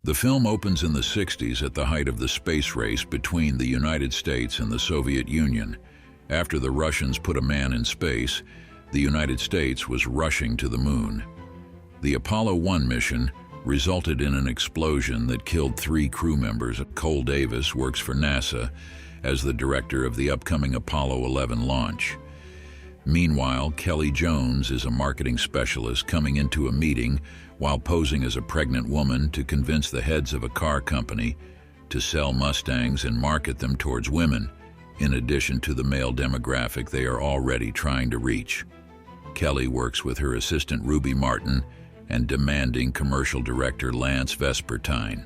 The film opens in the 60s at the height of the space race between the United States and the Soviet Union. After the Russians put a man in space, the United States was rushing to the moon. The Apollo 1 mission resulted in an explosion that killed 3 crew members. Cole Davis works for NASA as the director of the upcoming Apollo 11 launch. Meanwhile, Kelly Jones is a marketing specialist coming into a meeting while posing as a pregnant woman to convince the heads of a car company to sell Mustangs and market them towards women, in addition to the male demographic they are already trying to reach. Kelly works with her assistant Ruby Martin and demanding commercial director Lance Vespertine.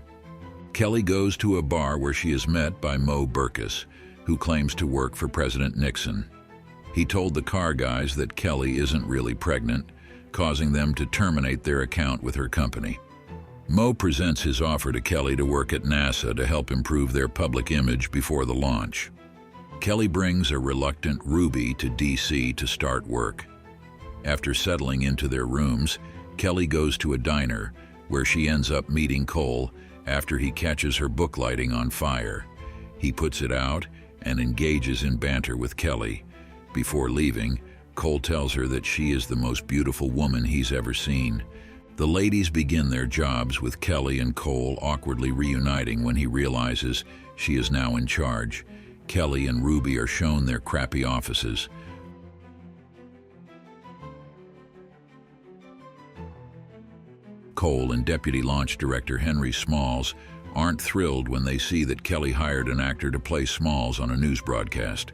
Kelly goes to a bar where she is met by Moe Berkus, who claims to work for President Nixon. He told the car guys that Kelly isn't really pregnant, causing them to terminate their account with her company. Moe presents his offer to Kelly to work at NASA to help improve their public image before the launch. Kelly brings a reluctant Ruby to DC to start work. After settling into their rooms, Kelly goes to a diner where she ends up meeting Cole after he catches her book lighting on fire. He puts it out and engages in banter with Kelly. Before leaving, Cole tells her that she is the most beautiful woman he's ever seen. The ladies begin their jobs with Kelly and Cole awkwardly reuniting when he realizes she is now in charge. Kelly and Ruby are shown their crappy offices. Cole and Deputy Launch Director Henry Smalls aren't thrilled when they see that Kelly hired an actor to play Smalls on a news broadcast.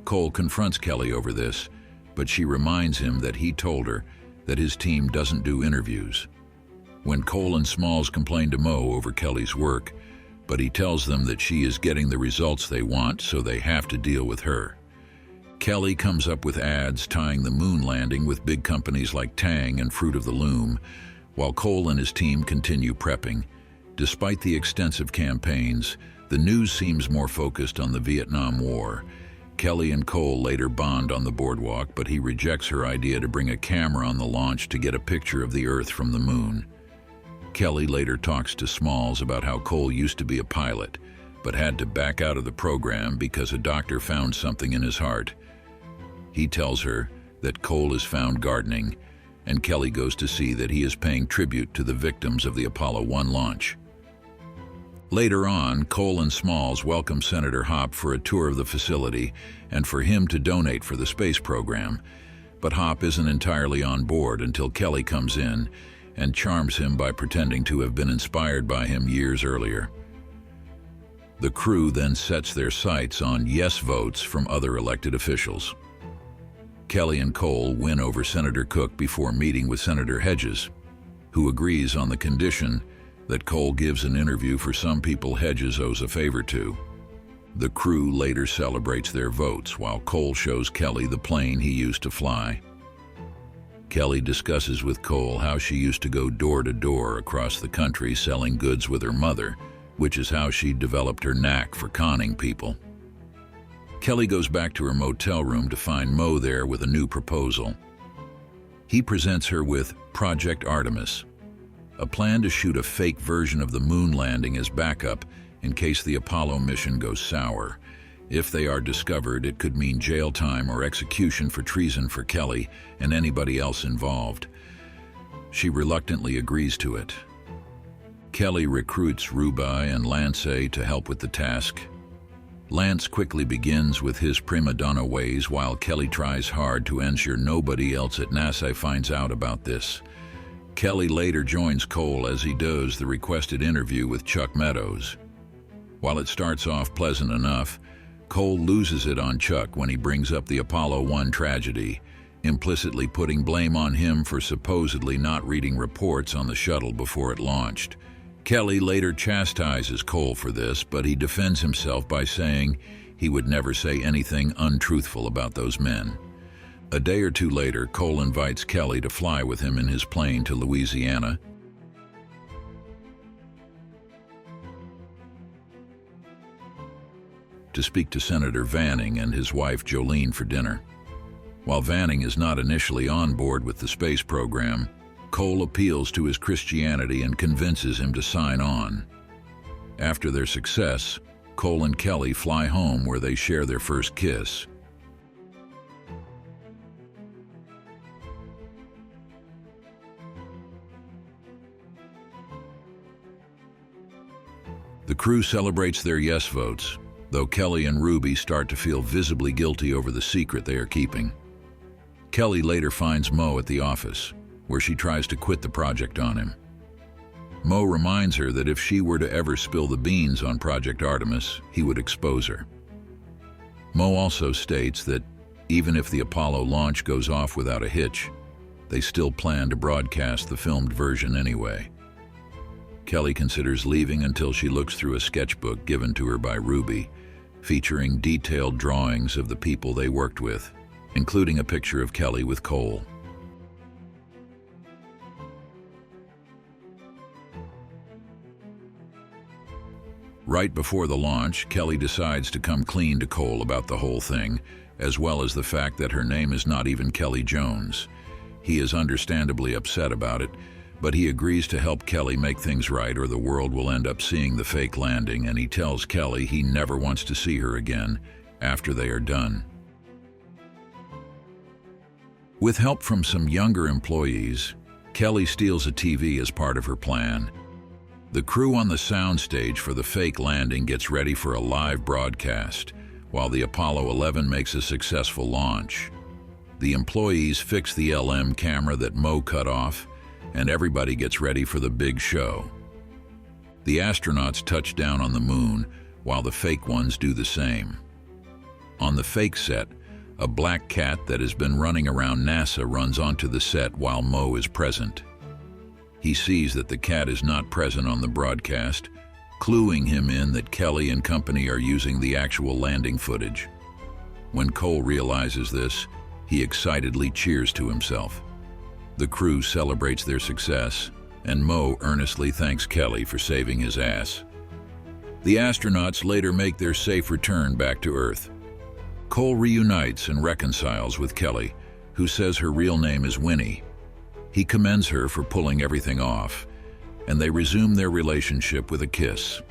Cole confronts Kelly over this, but she reminds him that he told her that his team doesn't do interviews. When Cole and Smalls complain to Moe over Kelly's work, but he tells them that she is getting the results they want, so they have to deal with her. Kelly comes up with ads tying the moon landing with big companies like Tang and Fruit of the Loom, while Cole and his team continue prepping. Despite the extensive campaigns, the news seems more focused on the Vietnam War. Kelly and Cole later bond on the boardwalk, but he rejects her idea to bring a camera on the launch to get a picture of the Earth from the moon. Kelly later talks to Smalls about how Cole used to be a pilot, but had to back out of the program because a doctor found something in his heart. He tells her that Cole is found gardening, and Kelly goes to see that he is paying tribute to the victims of the Apollo 1 launch. Later on, Cole and Smalls welcome Senator Hopp for a tour of the facility and for him to donate for the space program. But Hopp isn't entirely on board until Kelly comes in and charms him by pretending to have been inspired by him years earlier. The crew then sets their sights on yes votes from other elected officials. Kelly and Cole win over Senator Cook before meeting with Senator Hedges, who agrees on the condition that Cole gives an interview for some people Hedges owes a favor to. The crew later celebrates their votes while Cole shows Kelly the plane he used to fly. Kelly discusses with Cole how she used to go door to door across the country selling goods with her mother, which is how she developed her knack for conning people. Kelly goes back to her motel room to find Moe there with a new proposal. He presents her with Project Artemis, a plan to shoot a fake version of the moon landing as backup in case the Apollo mission goes sour. If they are discovered, it could mean jail time or execution for treason for Kelly and anybody else involved. She reluctantly agrees to it. Kelly recruits Ruby and Lance to help with the task. Lance quickly begins with his prima donna ways while Kelly tries hard to ensure nobody else at NASA finds out about this. Kelly later joins Cole as he does the requested interview with Chuck Meadows. While it starts off pleasant enough, Cole loses it on Chuck when he brings up the Apollo 1 tragedy, implicitly putting blame on him for supposedly not reading reports on the shuttle before it launched. Kelly later chastises Cole for this, but he defends himself by saying he would never say anything untruthful about those men. A day or two later, Cole invites Kelly to fly with him in his plane to Louisiana. To speak to Senator Vanning and his wife Jolene for dinner. While Vanning is not initially on board with the space program, Cole appeals to his Christianity and convinces him to sign on. After their success, Cole and Kelly fly home where they share their first kiss. The crew celebrates their yes votes, though Kelly and Ruby start to feel visibly guilty over the secret they are keeping. Kelly later finds Moe at the office, where she tries to quit the project on him. Moe reminds her that if she were to ever spill the beans on Project Artemis, he would expose her. Moe also states that even if the Apollo launch goes off without a hitch, they still plan to broadcast the filmed version anyway. Kelly considers leaving until she looks through a sketchbook given to her by Ruby, featuring detailed drawings of the people they worked with, including a picture of Kelly with Cole. Right before the launch, Kelly decides to come clean to Cole about the whole thing, as well as the fact that her name is not even Kelly Jones. He is understandably upset about it, but he agrees to help Kelly make things right or the world will end up seeing the fake landing, and he tells Kelly he never wants to see her again after they are done. With help from some younger employees, Kelly steals a TV as part of her plan. The crew on the soundstage for the fake landing gets ready for a live broadcast, while the Apollo 11 makes a successful launch. The employees fix the LM camera that Moe cut off, and everybody gets ready for the big show. The astronauts touch down on the moon, while the fake ones do the same. On the fake set, a black cat that has been running around NASA runs onto the set while Moe is present. He sees that the cat is not present on the broadcast, cluing him in that Kelly and company are using the actual landing footage. When Cole realizes this, he excitedly cheers to himself. The crew celebrates their success, and Moe earnestly thanks Kelly for saving his ass. The astronauts later make their safe return back to Earth. Cole reunites and reconciles with Kelly, who says her real name is Winnie. He commends her for pulling everything off, and they resume their relationship with a kiss.